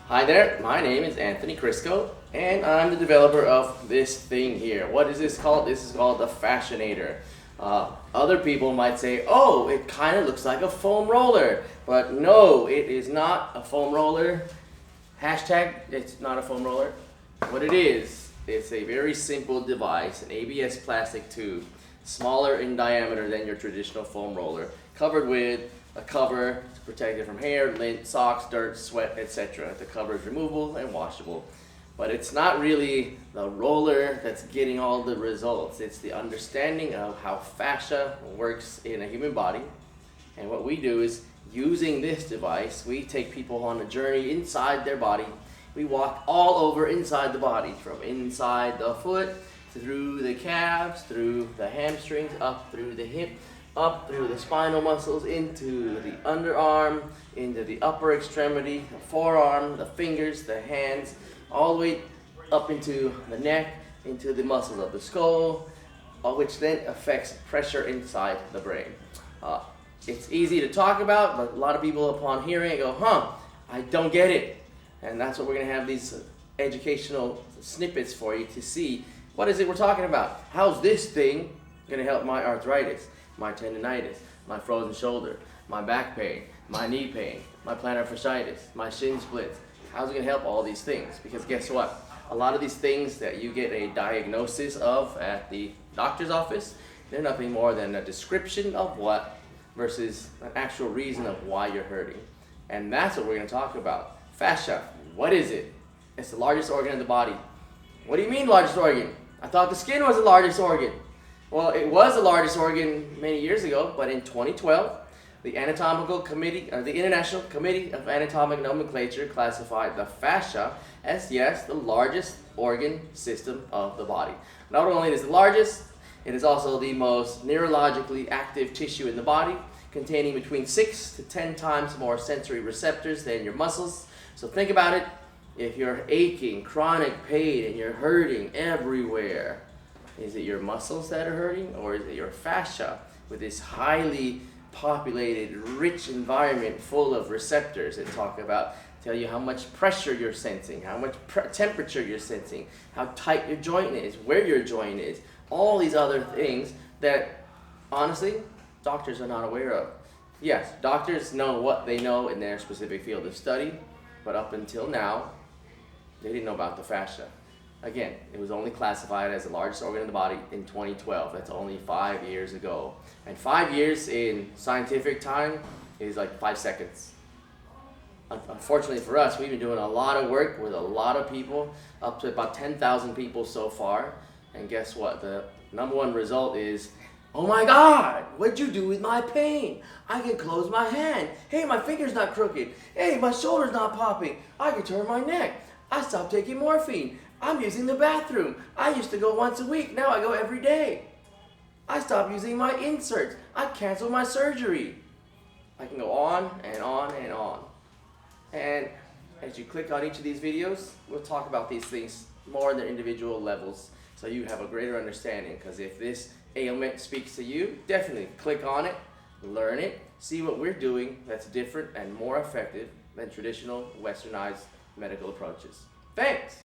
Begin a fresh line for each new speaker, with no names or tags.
Hi there, my name is Anthony Crisco, and I'm the developer of this thing here. What is this called? This is called the Fascianator. Other people might say, oh, it kind of looks like a foam roller, but no, it is not a foam roller. Hashtag, it's not a foam roller. What it is, it's a very simple device, an ABS plastic tube, smaller in diameter than your traditional foam roller, covered with a cover to protect it from hair, lint, socks, dirt, sweat, etc. The cover is removable and washable. But it's not really the roller that's getting all the results. It's the understanding of how fascia works in a human body. And what we do is, using this device, we take people on a journey inside their body. We walk all over inside the body, from inside the foot, through the calves, through the hamstrings, up through the hip, up through the spinal muscles, into the underarm, into the upper extremity, the forearm, the fingers, the hands, all the way up into the neck, into the muscles of the skull, which then affects pressure inside the brain. It's easy to talk about, but a lot of people upon hearing it go, I don't get it. And that's what we're going to have these educational snippets for you to see. What is it we're talking about? How's this thing going to help my arthritis, my tendonitis, my frozen shoulder, my back pain, my knee pain, my plantar fasciitis, my shin splits? How's it going to help all these things? Because guess what? A lot of these things that you get a diagnosis of at the doctor's office, they're nothing more than a description of what versus an actual reason of why you're hurting. And that's what we're going to talk about. Fascia, what is it? It's the largest organ in the body. What do you mean largest organ? I thought the skin was the largest organ. Well, it was the largest organ many years ago, but in 2012, the International Committee of Anatomic Nomenclature classified the fascia as, yes, the largest organ system of the body. Not only is it the largest, it is also the most neurologically active tissue in the body, containing between 6 to 10 times more sensory receptors than your muscles. So think about it. If you're aching, chronic pain, and you're hurting everywhere, is it your muscles that are hurting, or is it your fascia with this highly populated, rich environment full of receptors that tell you how much pressure you're sensing, how much temperature you're sensing, how tight your joint is, where your joint is, all these other things that, honestly, doctors are not aware of. Yes, doctors know what they know in their specific field of study, but up until now, they didn't know about the fascia. Again, it was only classified as the largest organ in the body in 2012. That's only 5 years ago. And 5 years in scientific time is like 5 seconds. Unfortunately for us, we've been doing a lot of work with a lot of people, up to about 10,000 people so far. And guess what? The number one result is, oh my God, what'd you do with my pain? I can close my hand. Hey, my finger's not crooked. Hey, my shoulder's not popping. I can turn my neck. I stopped taking morphine. I'm using the bathroom. I used to go once a week. Now I go every day. I stopped using my inserts. I canceled my surgery. I can go on and on and on. And as you click on each of these videos, we'll talk about these things more in their individual levels so you have a greater understanding. Because if this ailment speaks to you, definitely click on it, learn it, see what we're doing that's different and more effective than traditional westernized medical approaches. Thanks!